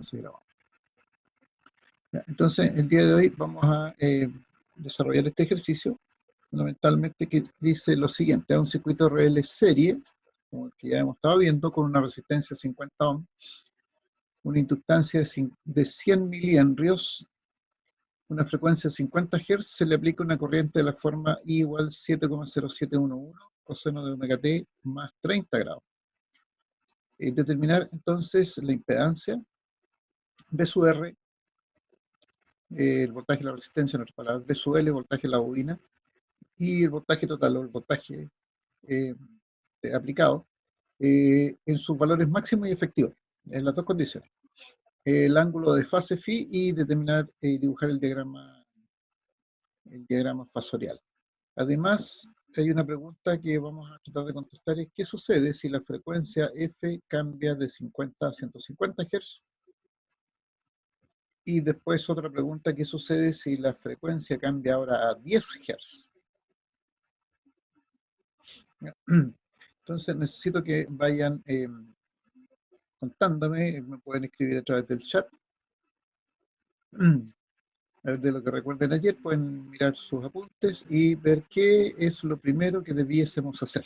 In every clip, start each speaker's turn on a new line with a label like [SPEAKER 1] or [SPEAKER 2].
[SPEAKER 1] Sí, grabamos. Ya, entonces, el día de hoy vamos a desarrollar este ejercicio, fundamentalmente que dice lo siguiente: a un circuito RL serie, como el que ya hemos estado viendo, con una resistencia de 50 ohms, una inductancia de 100 milihenrios, una frecuencia de 50 Hz, se le aplica una corriente de la forma I igual 7,0711 coseno de omega t más 30 grados. Determinar entonces la impedancia, V sub R, el voltaje de la resistencia, en otras palabras, V sub L, voltaje de la bobina, y el voltaje total o el voltaje eh, aplicado en sus valores máximos y efectivos, en las dos condiciones. El ángulo de fase phi y determinar y dibujar el diagrama fasorial. Además, hay una pregunta que vamos a tratar de contestar: es ¿qué sucede si la frecuencia F cambia de 50 a 150 Hz? Y después otra pregunta: ¿qué sucede si la frecuencia cambia ahora a 10 Hz? Entonces necesito que vayan contándome, me pueden escribir a través del chat. A ver, de lo que recuerden ayer, pueden mirar sus apuntes y ver qué es lo primero que debiésemos hacer.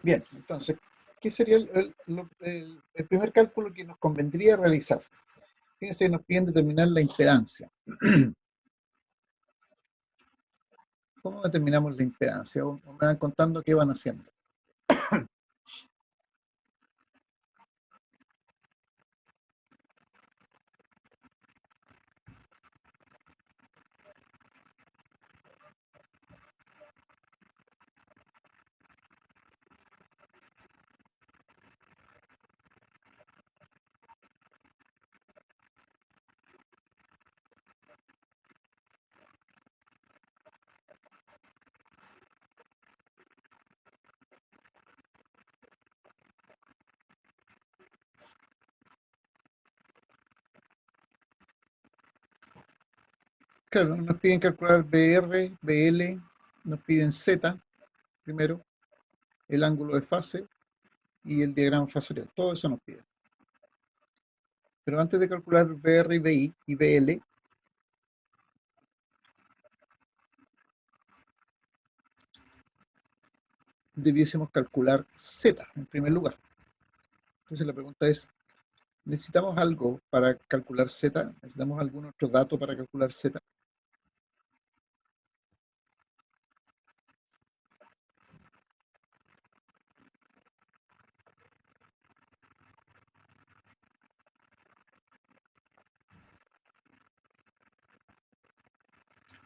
[SPEAKER 1] Bien, entonces, ¿qué sería el primer cálculo que nos convendría realizar? Fíjense, nos piden determinar la impedancia. ¿Cómo determinamos la impedancia? O me van contando qué van haciendo. Claro, nos piden calcular BR, BL, nos piden Z primero, el ángulo de fase y el diagrama fasorial. Todo eso nos piden. Pero antes de calcular BR y BI y BL, debiésemos calcular Z en primer lugar. Entonces la pregunta es: ¿necesitamos algo para calcular Z? ¿Necesitamos algún otro dato para calcular Z?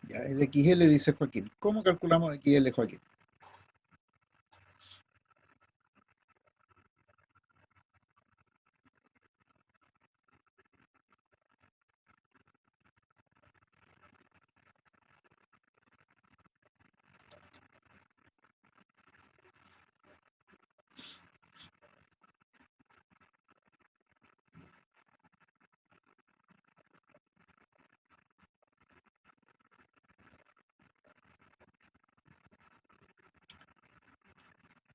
[SPEAKER 1] Ya, el XL dice Joaquín. ¿Cómo calculamos XL, Joaquín?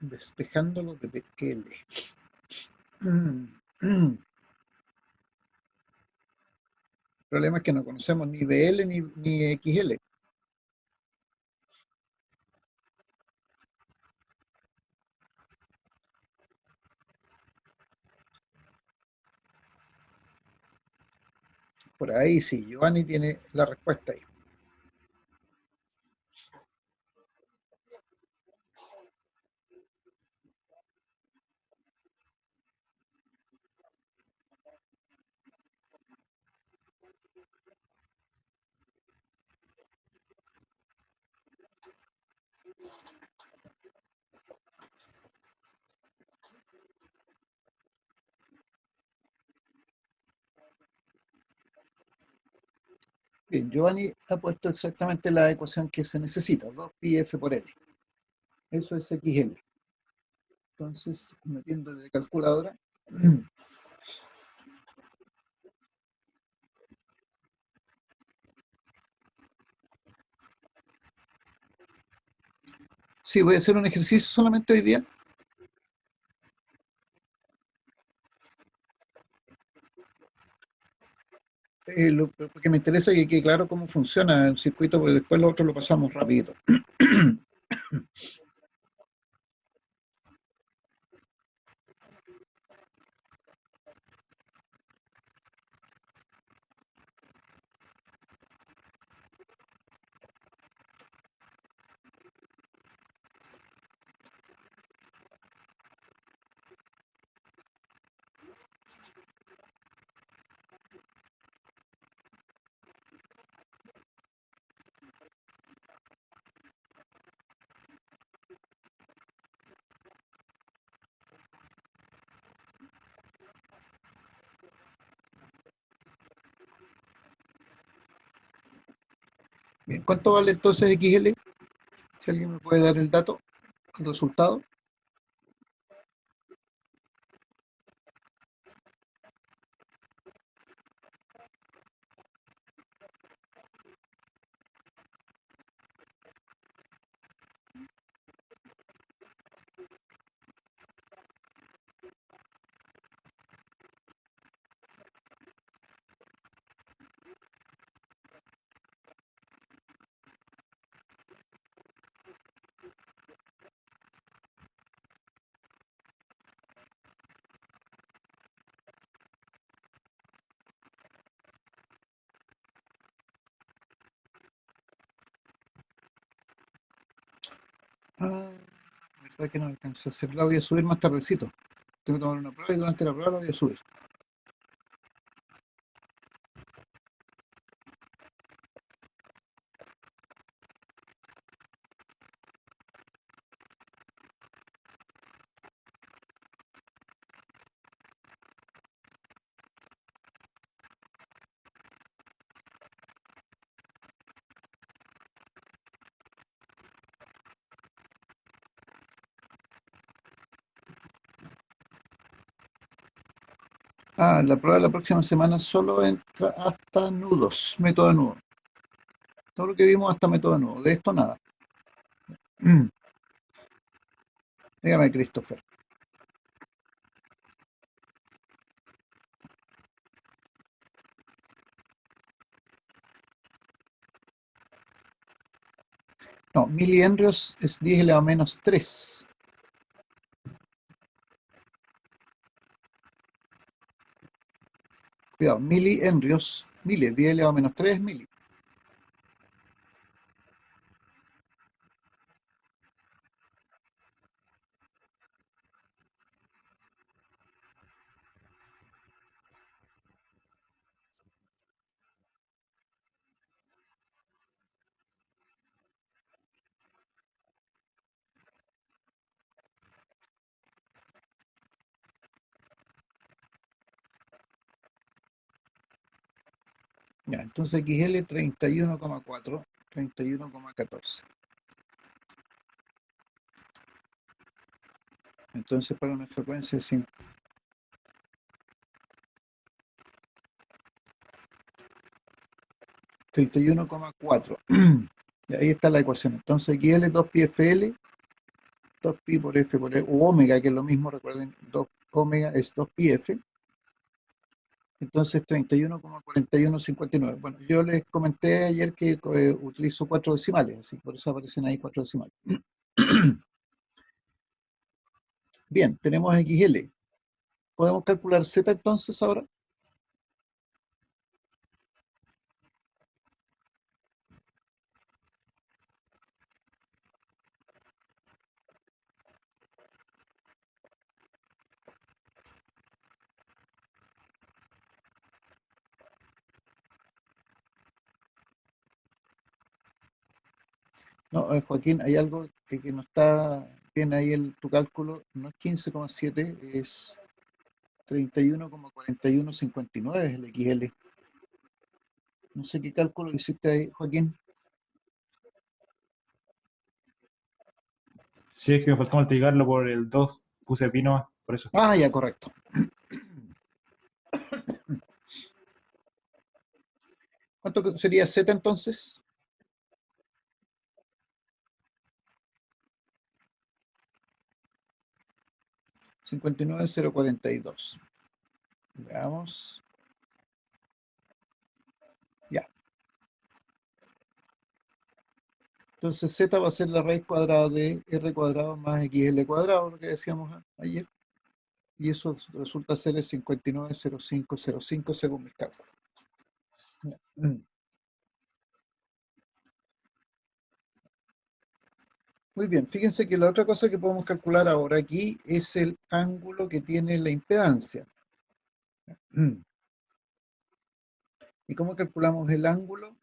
[SPEAKER 1] Despejándolo de BL. El problema es que no conocemos ni BL ni XL. Por ahí sí, Giovanni tiene la respuesta ahí. Bien, Giovanni ha puesto exactamente la ecuación que se necesita, 2πf por L. Eso es XL. Entonces, metiéndole la calculadora, sí, voy a hacer un ejercicio solamente hoy día, porque me interesa que quede claro cómo funciona el circuito, porque después lo otro lo pasamos rápido. Bien, ¿cuánto vale entonces XL? Si alguien me puede dar el dato, el resultado. Ah, verdad que no alcancé a hacer, la voy a subir más tardecito. Tengo que tomar una prueba y durante la prueba la voy a subir. Ah, la prueba de la próxima semana solo entra hasta nudos, método de nudo. Todo lo que vimos hasta método de nudo. De esto nada. Dígame, Christopher. No, milihenrios es 10 elevado a menos 3. Cuidado, milihenrios, mili, 10 elevado a menos 3 mili. Ya, entonces XL 31,4, 31,14. Entonces para una frecuencia de 31,4. Y ahí está la ecuación. Entonces XL 2pi FL, 2pi por F por E, u omega, que es lo mismo, recuerden, 2 omega es 2pi F. Entonces 31,4159. Bueno, yo les comenté ayer que utilizo cuatro decimales, así por eso aparecen ahí cuatro decimales. Bien, tenemos XL. ¿Podemos calcular Z entonces ahora? No, Joaquín, hay algo que no está bien ahí tu cálculo, no es 15,7, es 31,4159 es el XL. No sé qué cálculo hiciste ahí, Joaquín.
[SPEAKER 2] Sí, es que me faltó multiplicarlo por el 2, puse pi nomás, por eso.
[SPEAKER 1] Ah, ya, correcto. ¿Cuánto sería Z entonces? 59,042. Veamos. Ya. Entonces Z va a ser la raíz cuadrada de R cuadrado más XL cuadrado, lo que decíamos ayer. Y eso resulta ser el 59,0505 según mis cálculos. Muy bien, fíjense que la otra cosa que podemos calcular ahora aquí es el ángulo que tiene la impedancia. ¿Y cómo calculamos el ángulo?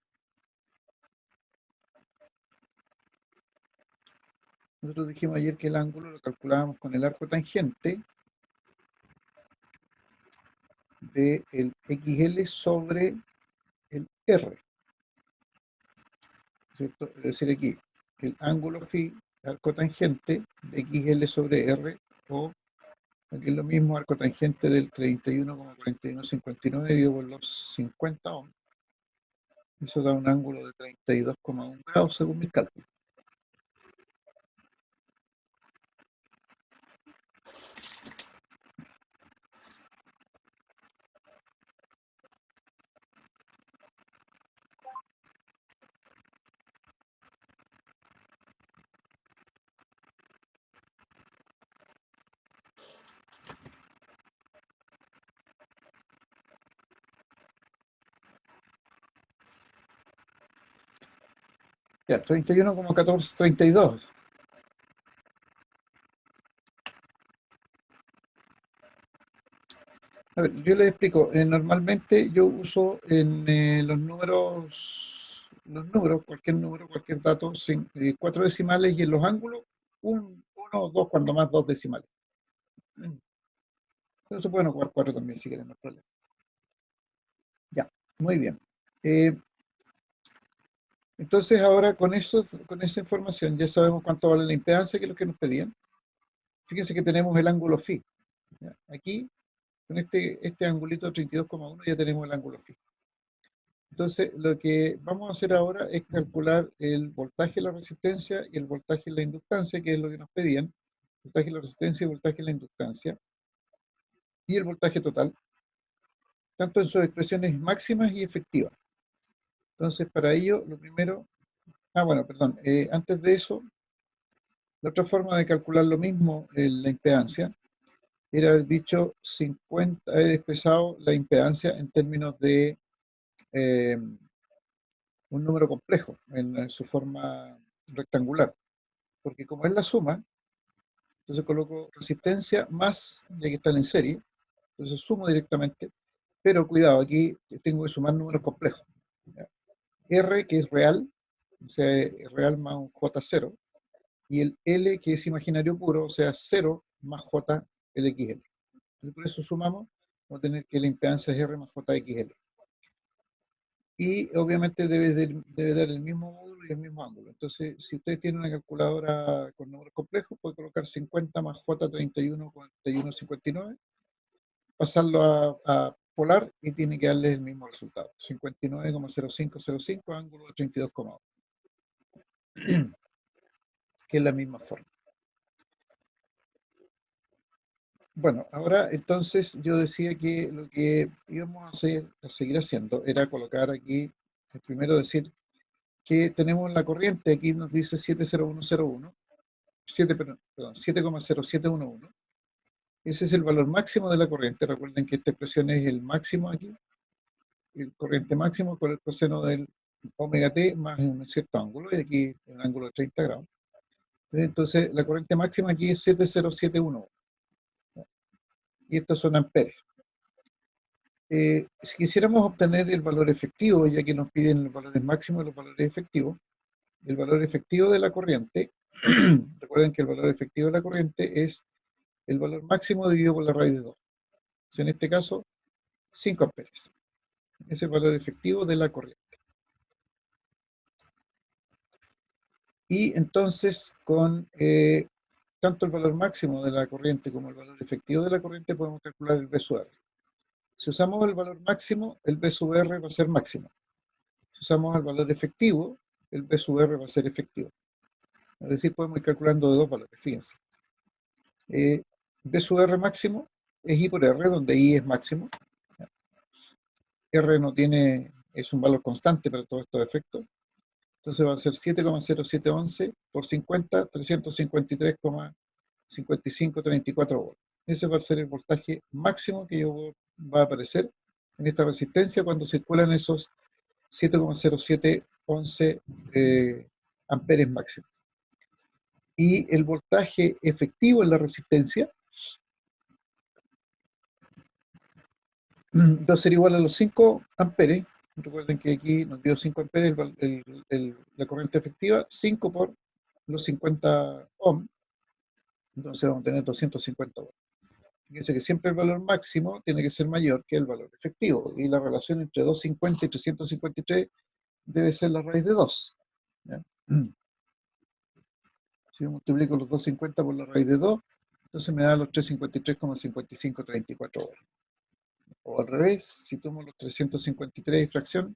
[SPEAKER 1] Nosotros dijimos ayer que el ángulo lo calculábamos con el arco tangente del XL sobre el R, ¿cierto? Es decir, aquí el ángulo phi, arco tangente de XL sobre R, o aquí es lo mismo, arco tangente del 31,4159 dividido por los 50 ohms. Eso da un ángulo de 32,1 grados según mis cálculos. Ya, 31,1432. A ver, yo les explico. Normalmente yo uso en los números, cualquier dato, cuatro decimales y en los ángulos, uno o dos, cuando más dos decimales. Pero se pueden ocupar cuatro también si quieren, no hay problema. Ya, muy bien. Entonces ahora con eso, con esa información ya sabemos cuánto vale la impedancia, que es lo que nos pedían. Fíjense que tenemos el ángulo phi. ¿Ya? Aquí, con este angulito 32,1 ya tenemos el ángulo phi. Entonces, lo que vamos a hacer ahora es calcular el voltaje de la resistencia y el voltaje de la inductancia, que es lo que nos pedían. Voltaje de la resistencia y voltaje de la inductancia. Y el voltaje total, tanto en sus expresiones máximas y efectivas. Entonces, para ello, lo primero... Ah, bueno, perdón. Antes de eso, la otra forma de calcular lo mismo, la impedancia, era haber dicho 50, haber expresado la impedancia en términos de un número complejo, en su forma rectangular. Porque como es la suma, entonces coloco resistencia más, ya que están en serie, entonces sumo directamente, pero cuidado, aquí tengo que sumar números complejos. ¿Ya? R, que es real, o sea, es real más un J0, y el L, que es imaginario puro, o sea, 0 más J LXL. Entonces, por eso sumamos, vamos a tener que la impedancia es R más JXL. Y obviamente debe dar el mismo módulo y el mismo ángulo. Entonces, si usted tiene una calculadora con números complejos, puede colocar 50 más J31 con 31,59, pasarlo a polar y tiene que darle el mismo resultado. 59,0505 ángulo de 32,1, que es la misma forma. Bueno, ahora entonces yo decía que lo que íbamos a seguir haciendo era colocar aquí, primero decir que tenemos la corriente, aquí nos dice 70101, 7,0711. Ese es el valor máximo de la corriente. Recuerden que esta expresión es el máximo aquí, el corriente máximo con el coseno del omega t más un cierto ángulo, y aquí un ángulo de 30 grados. Entonces, la corriente máxima aquí es 70711, y estos son amperes. Si quisiéramos obtener el valor efectivo, ya que nos piden los valores máximos y los valores efectivos, el valor efectivo de la corriente. Recuerden que el valor efectivo de la corriente es el valor máximo dividido por la raíz de 2. En este caso, 5 amperes. Es el valor efectivo de la corriente. Y entonces, con tanto el valor máximo de la corriente como el valor efectivo de la corriente, podemos calcular el V sub R. Si usamos el valor máximo, el V sub R va a ser máximo. Si usamos el valor efectivo, el V sub R va a ser efectivo. Es decir, podemos ir calculando de dos valores, fíjense. V sub R máximo es I por R, donde I es máximo. R no tiene, es un valor constante para todos estos efectos. Entonces va a ser 7,0711 por 50, 353,5534 volts. Ese va a ser el voltaje máximo que va a aparecer en esta resistencia cuando circulan esos 7,0711 amperes máximos. Y el voltaje efectivo en la resistencia va a ser igual a los 5 amperes. Recuerden que aquí nos dio 5 amperes la corriente efectiva, 5 por los 50 ohms, entonces vamos a tener 250 ohms. Fíjense que siempre el valor máximo tiene que ser mayor que el valor efectivo, y la relación entre 250 y 353 debe ser la raíz de 2. ¿Ya? Si yo multiplico los 250 por la raíz de 2, entonces me da los 353,5534 horas. O al revés, si tomo los 353 y fracción,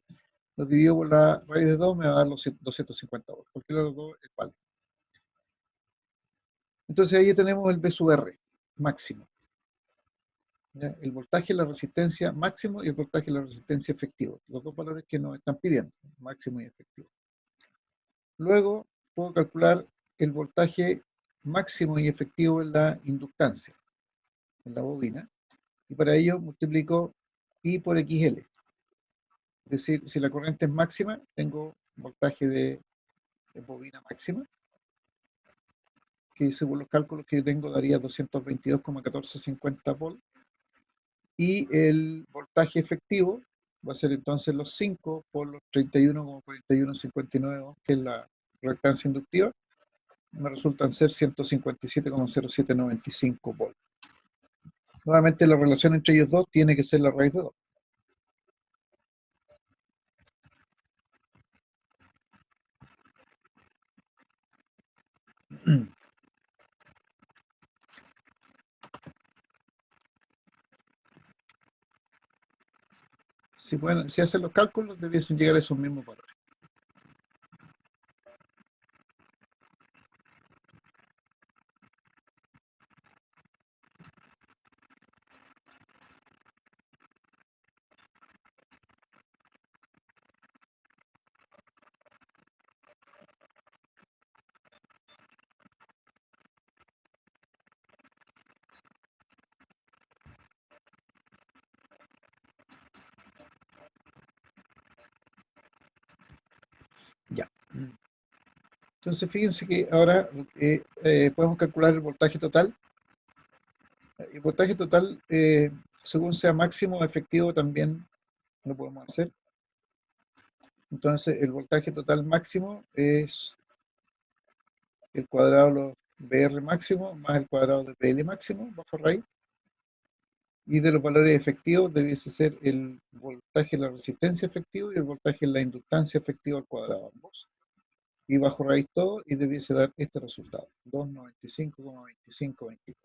[SPEAKER 1] los divido por la raíz de 2, me va a dar los 250 horas. Cualquiera de los dos es válido. Entonces ahí tenemos el V sub R máximo. ¿Ya? El voltaje y la resistencia máximo y el voltaje y la resistencia efectivo. Los dos valores que nos están pidiendo, máximo y efectivo. Luego puedo calcular el voltaje máximo y efectivo en la inductancia, en la bobina, y para ello multiplico I por XL. Es decir, si la corriente es máxima, tengo voltaje de bobina máxima, que según los cálculos que yo tengo daría 222,1450 volts, y el voltaje efectivo va a ser entonces los 5 por los 31,4159 ohms, que es la reactancia inductiva, me resultan ser 157,0795 volts. Nuevamente la relación entre ellos dos tiene que ser la raíz de 2. Si hacen los cálculos, debiesen llegar a esos mismos valores. Ya. Entonces, fíjense que ahora podemos calcular el voltaje total. El voltaje total, según sea máximo o efectivo, también lo podemos hacer. Entonces, el voltaje total máximo es el cuadrado de los VR máximo más el cuadrado de PL máximo bajo raíz. Y de los valores efectivos debiese ser el voltaje en la resistencia efectivo y el voltaje en la inductancia efectiva al cuadrado, ambos. Y bajo raíz todo, y debiese dar este resultado, 295,2524.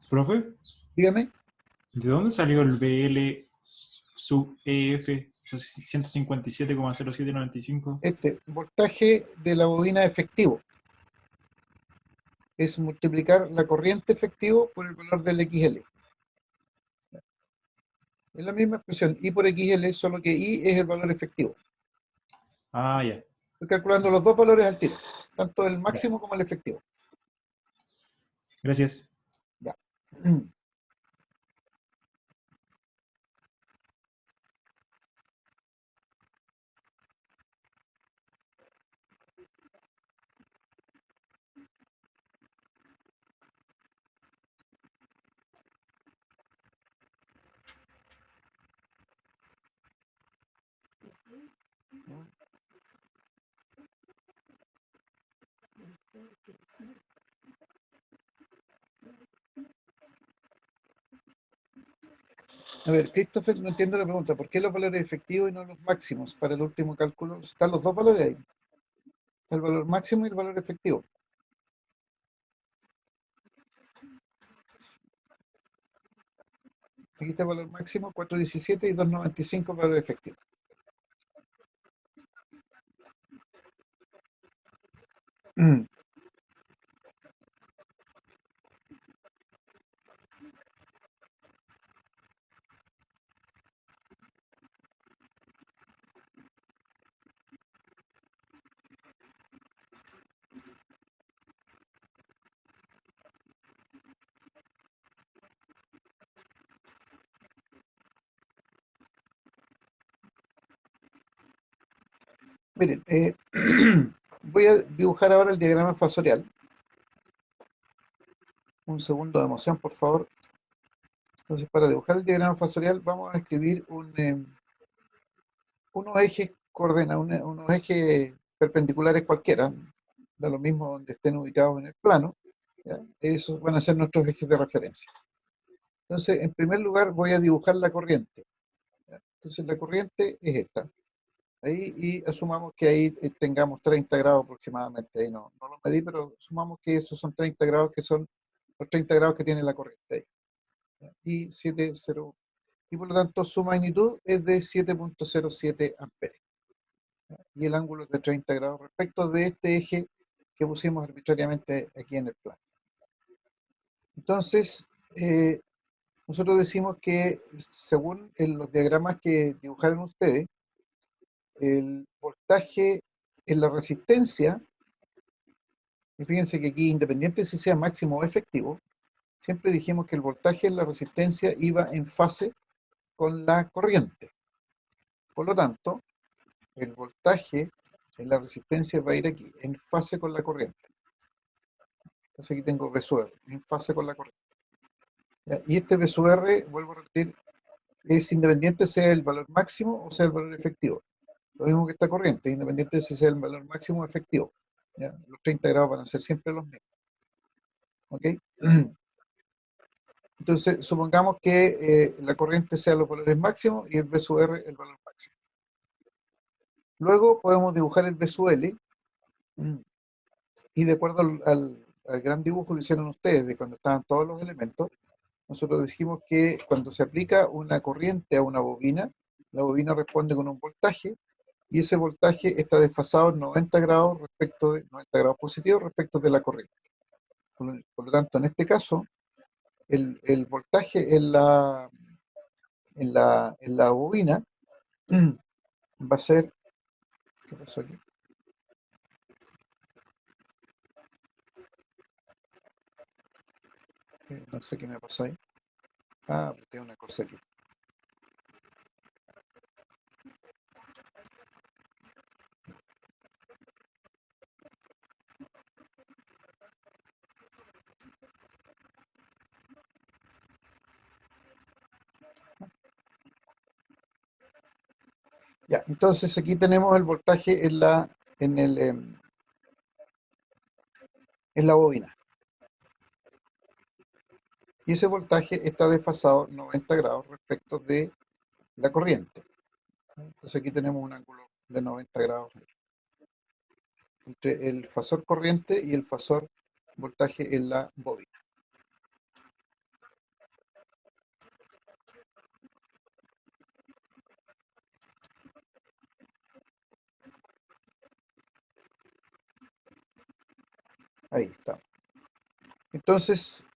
[SPEAKER 2] Profe,
[SPEAKER 1] Dígame,
[SPEAKER 2] ¿de dónde salió el BL sub EF 157,0795?
[SPEAKER 1] este voltaje de la bobina efectivo es multiplicar la corriente efectivo por el valor del XL. Es la misma expresión, I por XL, solo que I es el valor efectivo.
[SPEAKER 2] Ah, ya.
[SPEAKER 1] Estoy calculando los dos valores al tiro, tanto el
[SPEAKER 2] Ya.
[SPEAKER 1] máximo como el efectivo.
[SPEAKER 2] Gracias.
[SPEAKER 1] Ya. A ver, Christopher, no entiendo la pregunta. ¿Por qué los valores efectivos y no los máximos para el último cálculo? Están los dos valores ahí. Está el valor máximo y el valor efectivo. Aquí está el valor máximo, 417 y 295 el valor efectivo. Miren, voy a dibujar ahora el diagrama fasorial. Un segundo de emoción, por favor. Entonces, para dibujar el diagrama fasorial vamos a escribir unos ejes unos ejes perpendiculares cualquiera, da lo mismo donde estén ubicados en el plano. ¿Ya? Esos van a ser nuestros ejes de referencia. Entonces, en primer lugar voy a dibujar la corriente. ¿Ya? Entonces, la corriente es esta. Ahí, y asumamos que ahí tengamos 30 grados aproximadamente. Ahí no lo medí, pero sumamos que esos son 30 grados, que son los 30 grados que tiene la corriente ahí. ¿Ya? Y 7,0. Y por lo tanto su magnitud es de 7,07 amperes. ¿Ya? Y el ángulo es de 30 grados respecto de este eje que pusimos arbitrariamente aquí en el plano. Entonces, nosotros decimos que según los diagramas que dibujaron ustedes, el voltaje en la resistencia, y fíjense que aquí, independiente si sea máximo o efectivo, siempre dijimos que el voltaje en la resistencia iba en fase con la corriente. Por lo tanto, el voltaje en la resistencia va a ir aquí, en fase con la corriente. Entonces aquí tengo V sub R, en fase con la corriente. ¿Ya? Y este V sub R, vuelvo a repetir, es independiente sea el valor máximo o sea el valor efectivo. Lo mismo que esta corriente, independiente si sea el valor máximo o efectivo. ¿Ya? Los 30 grados van a ser siempre los mismos. ¿Ok? Entonces, supongamos que la corriente sea los valores máximos y el V sub R el valor máximo. Luego podemos dibujar el V sub L, y de acuerdo al gran dibujo que hicieron ustedes de cuando estaban todos los elementos, nosotros dijimos que cuando se aplica una corriente a una bobina, la bobina responde con un voltaje, y ese voltaje está desfasado en 90 grados respecto de 90 grados positivos respecto de la corriente. Por lo tanto, en este caso, el voltaje en la bobina va a ser, ¿qué pasó aquí? No sé qué me pasó ahí. Ah, tengo una cosa aquí. Ya, entonces aquí tenemos el voltaje en la bobina. Y ese voltaje está desfasado 90 grados respecto de la corriente. Entonces aquí tenemos un ángulo de 90 grados entre el fasor corriente y el fasor voltaje en la bobina. Ahí está. Entonces,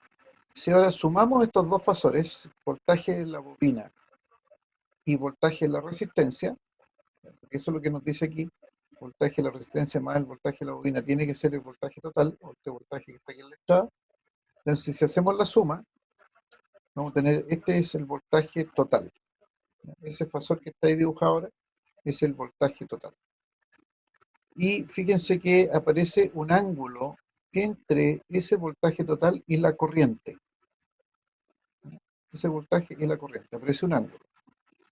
[SPEAKER 1] si ahora sumamos estos dos fasores, voltaje en la bobina y voltaje en la resistencia, porque eso es lo que nos dice aquí, voltaje en la resistencia más el voltaje en la bobina tiene que ser el voltaje total, o este voltaje que está aquí en la entrada. Entonces, si hacemos la suma, vamos a tener, este es el voltaje total. Ese fasor que está ahí dibujado ahora es el voltaje total. Y fíjense que aparece un ángulo entre ese voltaje total y la corriente. Ese voltaje y la corriente, aparece un ángulo.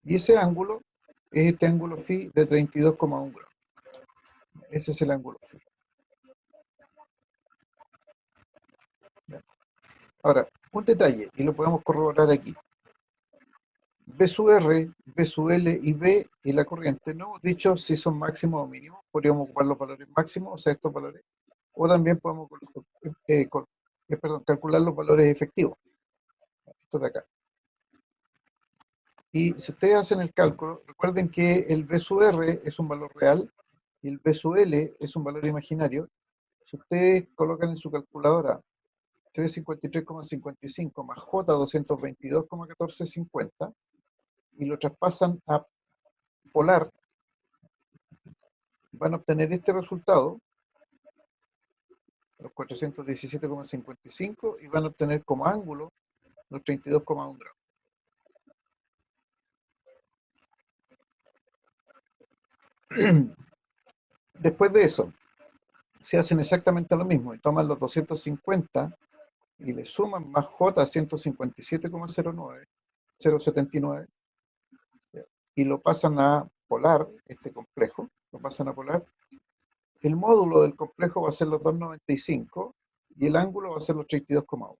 [SPEAKER 1] Y ese ángulo es este ángulo phi de 32,1 grados. Ese es el ángulo phi. Bien. Ahora, un detalle, y lo podemos corroborar aquí. B sub R, B sub L y B y la corriente, no hemos dicho si son máximos o mínimos, podríamos ocupar los valores máximos, o sea, estos valores, o también podemos calcular los valores efectivos, estos de acá. Y si ustedes hacen el cálculo, recuerden que el B sub R es un valor real y el B sub L es un valor imaginario. Si ustedes colocan en su calculadora 353,55 más J 222,1450 y lo traspasan a polar, van a obtener este resultado, los 417,55, y van a obtener como ángulo los 32,1 grados. Después de eso, se hacen exactamente lo mismo y toman los 250 y le suman más J a 157,079 y lo pasan a polar, este complejo, lo pasan a polar. El módulo del complejo va a ser los 295 y el ángulo va a ser los 32,1.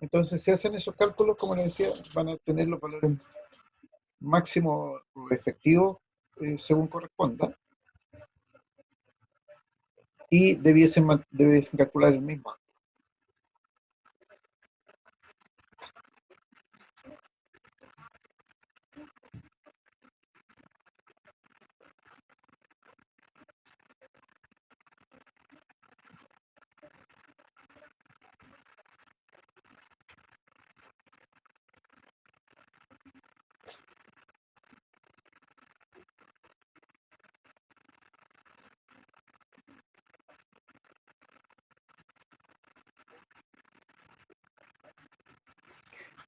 [SPEAKER 1] Entonces, si hacen esos cálculos, como les decía, van a tener los valores máximos o efectivos según corresponda y debiesen calcular el mismo.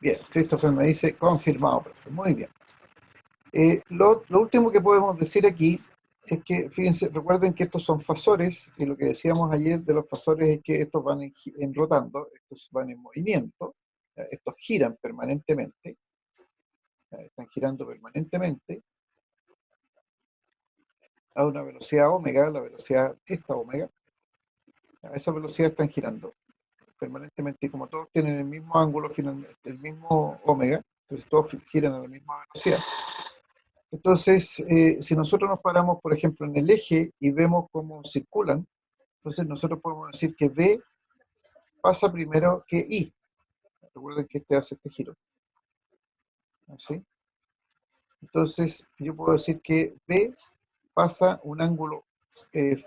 [SPEAKER 1] Bien, Christopher me dice, confirmado, profe. Muy bien. Lo último que podemos decir aquí es que, fíjense, recuerden que estos son fasores, y lo que decíamos ayer de los fasores es que estos van en rotando, estos van en movimiento, estos giran permanentemente, están girando permanentemente a una velocidad omega, la velocidad esta omega, a esa velocidad están girando permanentemente, y como todos tienen el mismo ángulo, finalmente, el mismo omega, entonces todos giran a la misma velocidad. Entonces, si nosotros nos paramos, por ejemplo, en el eje y vemos cómo circulan, entonces nosotros podemos decir que B pasa primero que I. Recuerden que este hace este giro. ¿Así? Entonces, yo puedo decir que B pasa un ángulo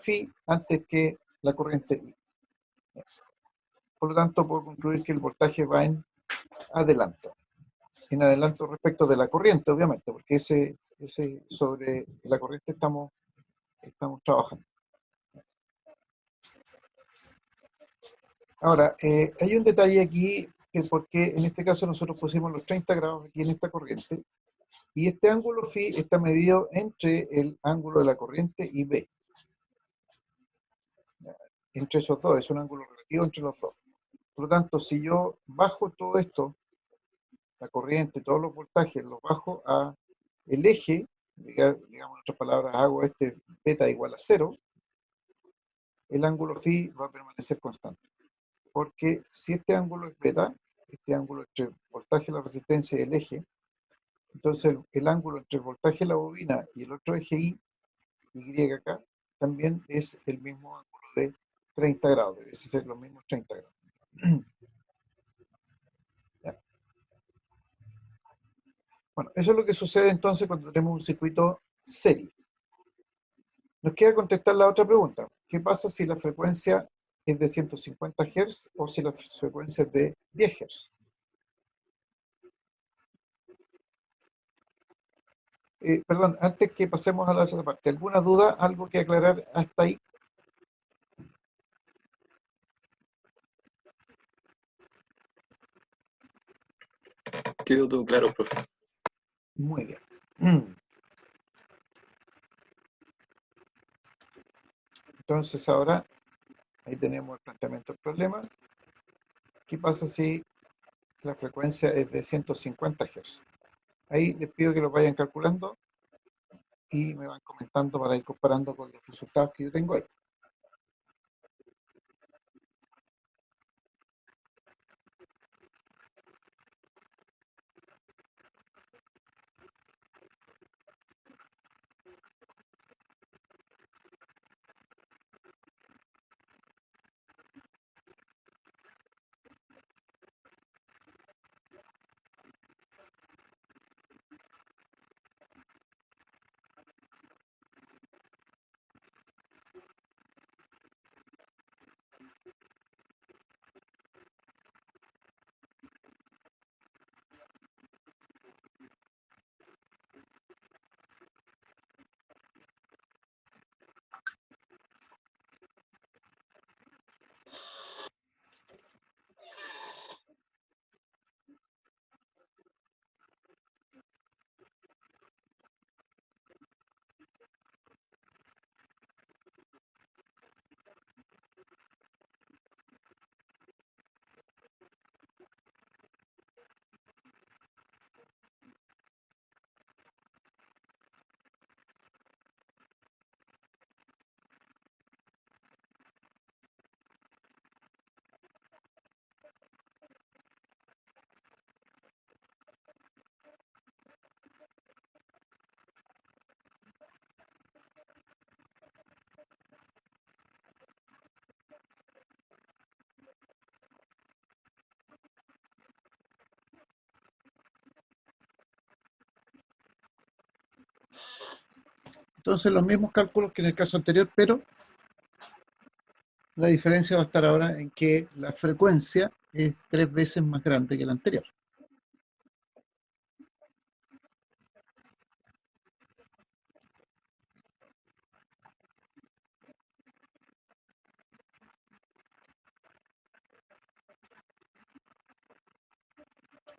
[SPEAKER 1] phi antes que la corriente I. Por lo tanto, puedo concluir que el voltaje va en adelanto. En adelanto respecto de la corriente, obviamente, porque ese sobre la corriente estamos trabajando. Ahora, hay un detalle aquí, porque en este caso nosotros pusimos los 30 grados aquí en esta corriente, y este ángulo phi está medido entre el ángulo de la corriente y B. Entre esos dos, es un ángulo relativo entre los dos. Por lo tanto, si yo bajo todo esto, la corriente, todos los voltajes, los bajo a el eje, digamos en otras palabras, hago este beta igual a 0, el ángulo phi va a permanecer constante. Porque si este ángulo es beta, este ángulo entre el voltaje, la resistencia y el eje, entonces el ángulo entre el voltaje de la bobina y el otro eje Y acá, también es el mismo ángulo de 30 grados, debe ser los mismos 30 grados. Ya. Bueno, eso es lo que sucede entonces cuando tenemos un circuito serie. Nos queda contestar la otra pregunta. ¿Qué pasa si la frecuencia es de 150 Hz o si la frecuencia es de 10 Hz? Perdón, antes que pasemos a la otra parte, ¿alguna duda, algo que aclarar hasta ahí?
[SPEAKER 3] Quedó todo claro, profe.
[SPEAKER 1] Muy bien. Entonces ahora, ahí tenemos el planteamiento del problema. ¿Qué pasa si la frecuencia es de 150 Hz? Ahí les pido que lo vayan calculando y me van comentando para ir comparando con los resultados que yo tengo ahí. Entonces los mismos cálculos que en el caso anterior, pero la diferencia va a estar ahora en que la frecuencia es 3 veces más grande que la anterior.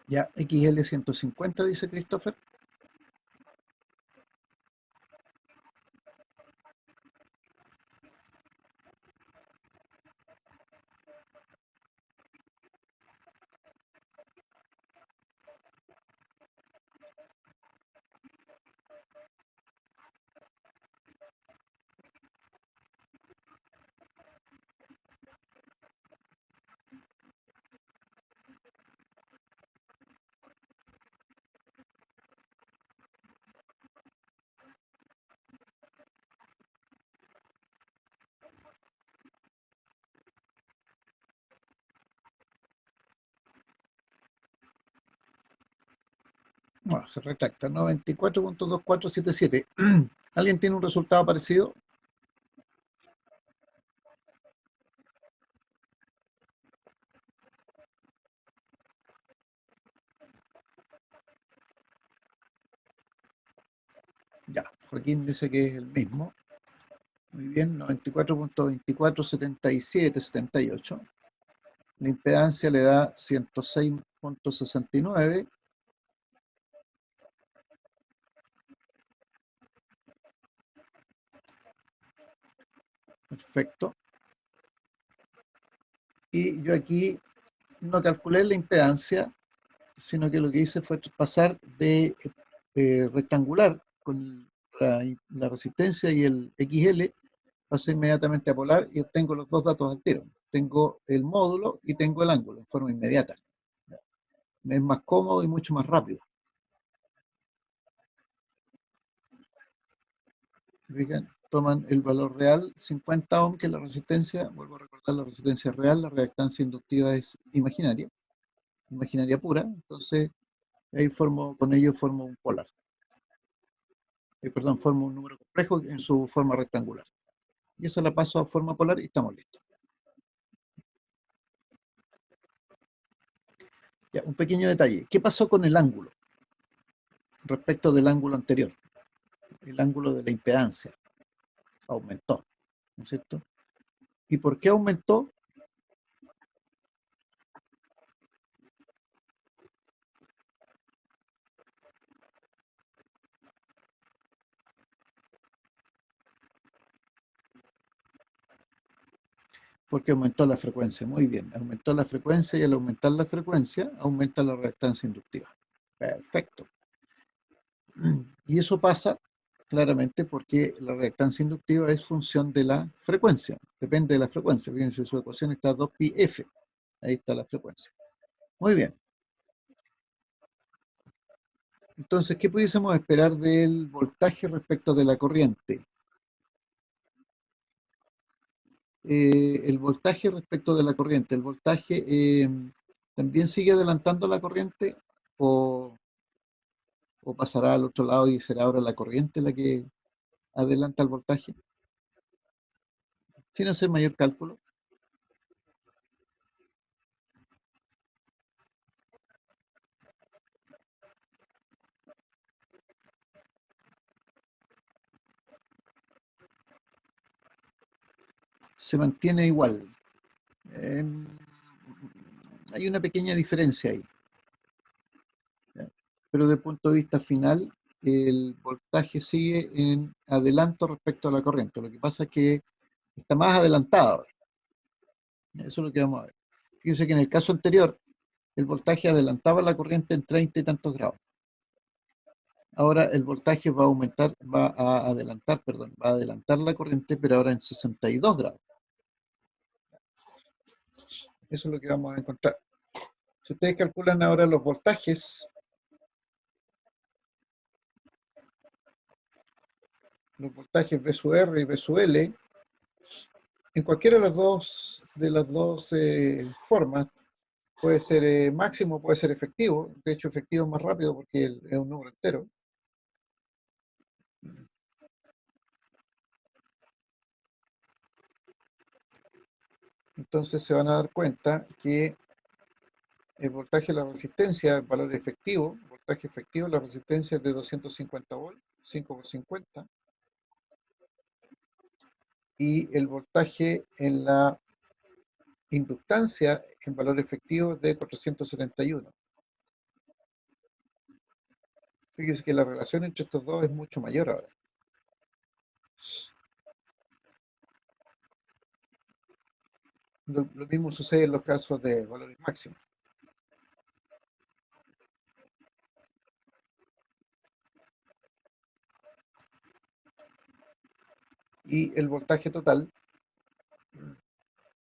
[SPEAKER 1] Ya, XL 150, dice Christopher. Bueno, se retracta, 94.2477. ¿Alguien tiene un resultado parecido? Ya, Joaquín dice que es el mismo. Muy bien, 94.247778. La impedancia le da 106.69. Perfecto. Y yo aquí no calculé la impedancia, sino que lo que hice fue pasar de rectangular con la resistencia y el XL, pasé inmediatamente a polar y obtengo los dos datos al tiro. Tengo el módulo y tengo el ángulo en forma inmediata. Es más cómodo y mucho más rápido. Fijan, toman el valor real, 50 ohm, que es la resistencia, vuelvo a recordar, la resistencia es real, la reactancia inductiva es imaginaria pura, entonces ahí con ello formo un polar. Perdón, formo un número complejo en su forma rectangular. Y esa la paso a forma polar y estamos listos. Ya, un pequeño detalle. ¿Qué pasó con el ángulo respecto del ángulo anterior? El ángulo de la impedancia aumentó, ¿no es cierto? ¿Y por qué aumentó? Porque aumentó la frecuencia. Muy bien, aumentó la frecuencia y al aumentar la frecuencia, aumenta la reactancia inductiva. Perfecto. Y eso pasa claramente porque la reactancia inductiva es función de la frecuencia, depende de la frecuencia. Fíjense, su ecuación está 2πf, ahí está la frecuencia. Muy bien. Entonces, ¿qué pudiésemos esperar del voltaje respecto de la corriente? El voltaje respecto de la corriente, el voltaje también sigue adelantando la corriente o, o pasará al otro lado y será ahora la corriente la que adelanta el voltaje, sin hacer mayor cálculo. Se mantiene igual. Hay una pequeña diferencia ahí, ¿ya? Pero desde el punto de vista final, el voltaje sigue en adelanto respecto a la corriente. Lo que pasa es que está más adelantado ahora. Eso es lo que vamos a ver. Fíjense que en el caso anterior, el voltaje adelantaba la corriente en 30 y tantos grados. Ahora el voltaje va a aumentar, va a adelantar la corriente, pero ahora en 62 grados. Eso es lo que vamos a encontrar. Si ustedes calculan ahora los voltajes V sub R y V sub L, en cualquiera de las dos formas, puede ser máximo, puede ser efectivo. De hecho, efectivo es más rápido porque es un número entero. Entonces se van a dar cuenta que el voltaje de la resistencia, el valor efectivo, el voltaje efectivo, la resistencia es de 250 volts, 5 por 50. Y el voltaje en la inductancia, en valor efectivo, es de 471. Fíjense que la relación entre estos dos es mucho mayor ahora. Lo mismo sucede en los casos de valores máximos. Y el voltaje total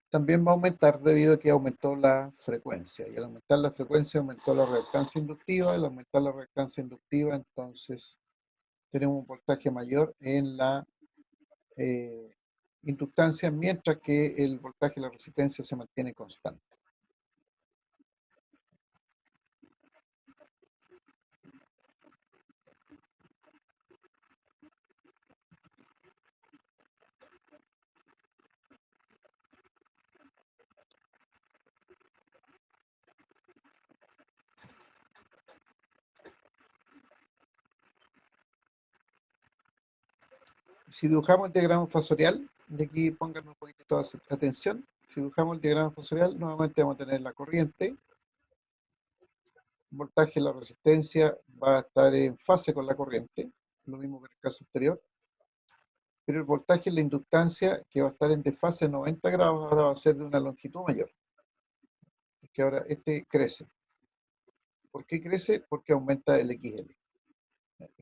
[SPEAKER 1] también va a aumentar debido a que aumentó la frecuencia. Y al aumentar la frecuencia aumentó la reactancia inductiva. Al aumentar la reactancia inductiva, entonces tenemos un voltaje mayor en la inductancia, mientras que el voltaje de la resistencia se mantiene constante. Si dibujamos el diagrama fasorial, de aquí pónganme un poquito de atención. Si dibujamos el diagrama fasorial, nuevamente vamos a tener la corriente, voltaje, la resistencia va a estar en fase con la corriente, lo mismo que en el caso anterior, pero el voltaje en la inductancia, que va a estar en desfase 90 grados, ahora va a ser de una longitud mayor, porque ahora este crece. ¿Por qué crece? Porque aumenta el XL.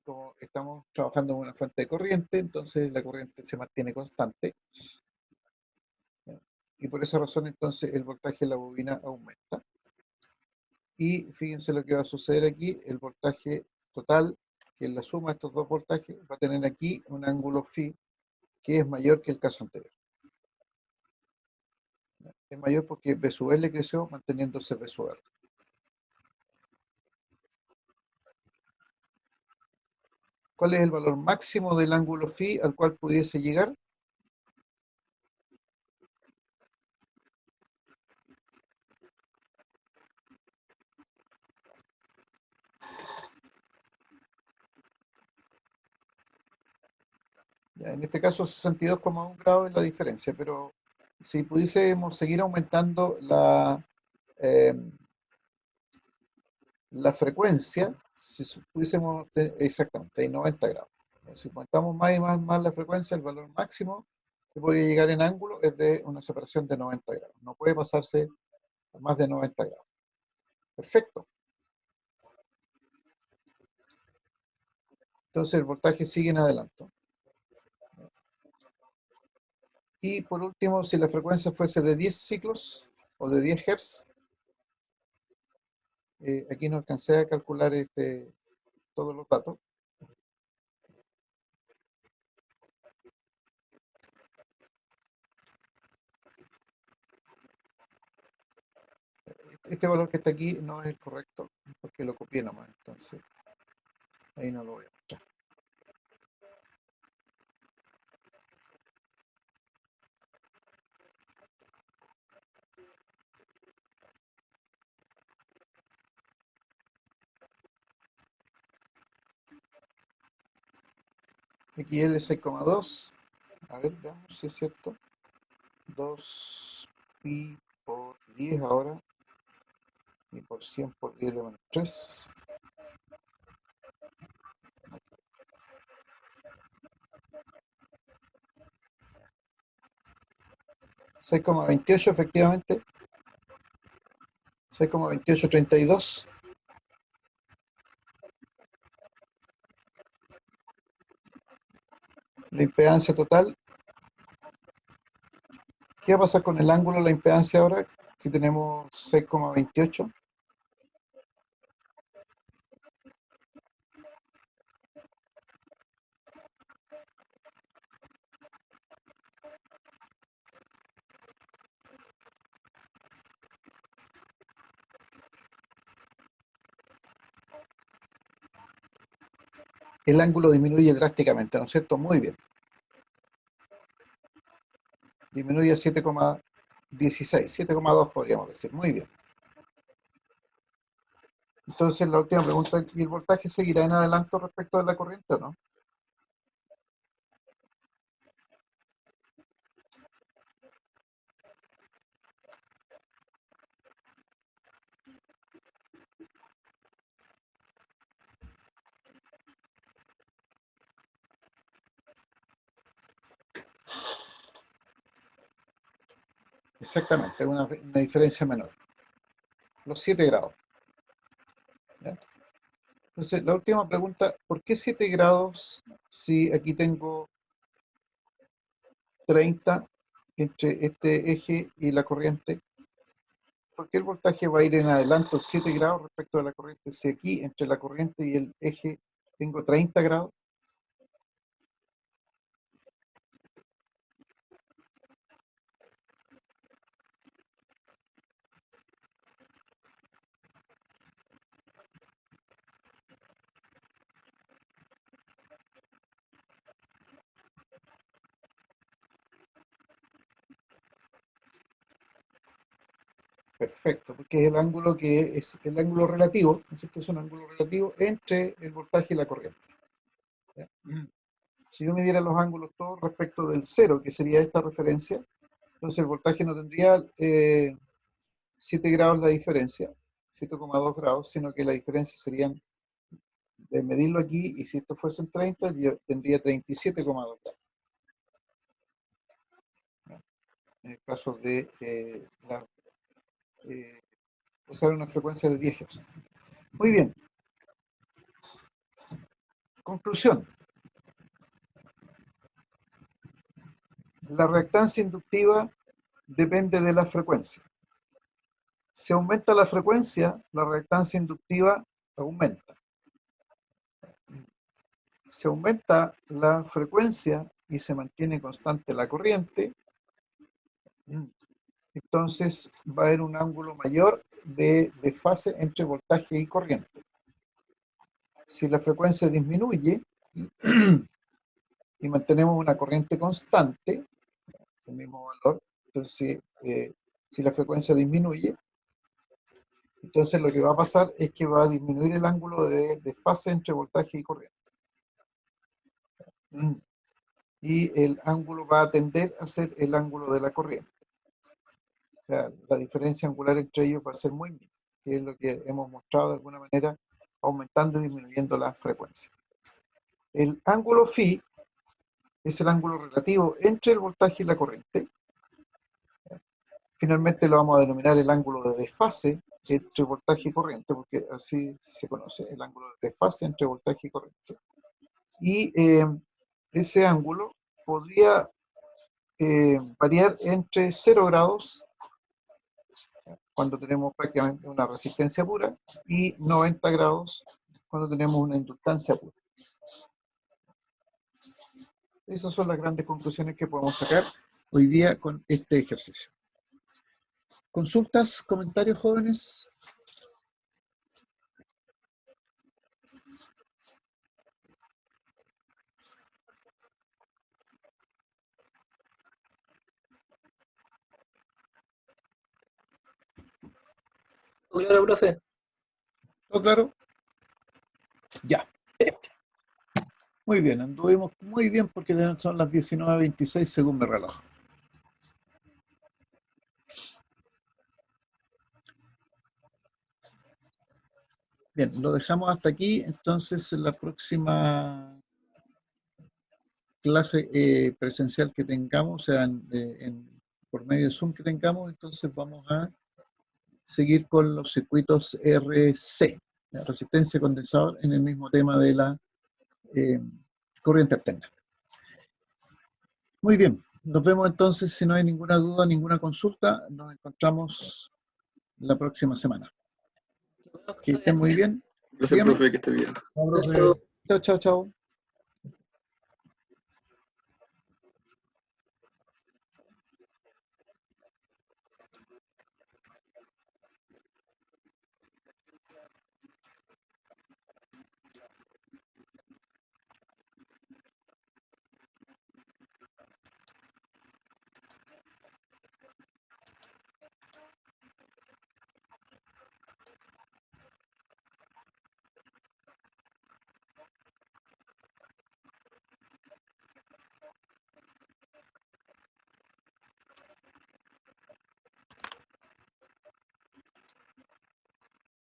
[SPEAKER 1] Como estamos trabajando con una fuente de corriente, entonces la corriente se mantiene constante, y por esa razón entonces el voltaje de la bobina aumenta. Y fíjense lo que va a suceder aquí, el voltaje total, que la suma de estos dos voltajes va a tener aquí un ángulo phi que es mayor que el caso anterior. Es mayor porque B sub L creció manteniéndose B sub R. ¿Cuál es el valor máximo del ángulo phi al cual pudiese llegar? Ya, en este caso 62,1 grados es la diferencia, pero si pudiésemos seguir aumentando eh, la frecuencia, si pudiésemos, exactamente, hay 90 grados. Si aumentamos más y más la frecuencia, el valor máximo que podría llegar en ángulo es de una separación de 90 grados. No puede pasarse a más de 90 grados. Perfecto. Entonces el voltaje sigue en adelanto. Y por último, si la frecuencia fuese de 10 ciclos o de 10 Hz, aquí no alcancé a calcular todos los datos. Este valor que está aquí no es el correcto, porque lo copié nomás, entonces ahí no lo voy a mostrar. Aquí es de 6,2. A ver, veamos si es cierto. 2 pi por 10 ahora. Y por 100 por 10 elevado a 3. $6,28 efectivamente. 6,2832. La impedancia total. ¿Qué va a pasar con el ángulo de la impedancia ahora? Si tenemos 6,28. El ángulo disminuye drásticamente, ¿no es cierto? Muy bien. Disminuye a 7,16, 7,2 podríamos decir. Muy bien. Entonces la última pregunta, ¿y el voltaje seguirá en adelanto respecto de la corriente o no? Exactamente, una diferencia menor. Los 7 grados. ¿Ya? Entonces, la última pregunta, ¿por qué 7 grados si aquí tengo 30 entre este eje y la corriente? ¿Por qué el voltaje va a ir en adelanto 7 grados respecto a la corriente si aquí entre la corriente y el eje tengo 30 grados? Perfecto, porque es el ángulo que es el ángulo relativo, ¿no es cierto? Es un ángulo relativo entre el voltaje y la corriente. ¿Ya? Si yo midiera los ángulos todos respecto del cero, que sería esta referencia, entonces el voltaje no tendría 7 grados la diferencia, 7,2 grados, sino que la diferencia serían de medirlo aquí, y si esto fuesen 30, yo tendría 37,2 grados. ¿Ya? En el caso de usar una frecuencia de 10 Hz. Muy bien. Conclusión. La reactancia inductiva depende de la frecuencia. Si aumenta la frecuencia, la reactancia inductiva aumenta. se aumenta la frecuencia y se mantiene constante la corriente, entonces va a haber un ángulo mayor de desfase entre voltaje y corriente. Si la frecuencia disminuye y mantenemos una corriente constante, el mismo valor, entonces si la frecuencia disminuye, entonces lo que va a pasar es que va a disminuir el ángulo de desfase entre voltaje y corriente. Y el ángulo va a tender a ser el ángulo de la corriente. O sea, la diferencia angular entre ellos va a ser muy mínima, que es lo que hemos mostrado de alguna manera, aumentando y disminuyendo la frecuencia. El ángulo phi es el ángulo relativo entre el voltaje y la corriente. Finalmente lo vamos a denominar el ángulo de desfase entre voltaje y corriente, porque así se conoce, el ángulo de desfase entre voltaje y corriente. Y ese ángulo podría variar entre 0 grados, cuando tenemos prácticamente una resistencia pura, y 90 grados cuando tenemos una inductancia pura. Esas son las grandes conclusiones que podemos sacar hoy día con este ejercicio. ¿Consultas, comentarios, jóvenes?
[SPEAKER 3] Claro, profe.
[SPEAKER 1] ¿Todo claro? Ya. Muy bien, anduvimos muy bien porque son las 19:26 según mi reloj. Bien, lo dejamos hasta aquí. Entonces, en la próxima clase presencial que tengamos, o sea, por medio de Zoom que tengamos, entonces vamos a seguir con los circuitos RC, la resistencia condensador, en el mismo tema de la corriente alterna. Muy bien, nos vemos entonces, si no hay ninguna duda, ninguna consulta, nos encontramos la próxima semana. Que estén muy bien.
[SPEAKER 3] Gracias,
[SPEAKER 1] Dígame.
[SPEAKER 3] profe, que esté bien.
[SPEAKER 2] No, profe.
[SPEAKER 1] Chao, chao, chao.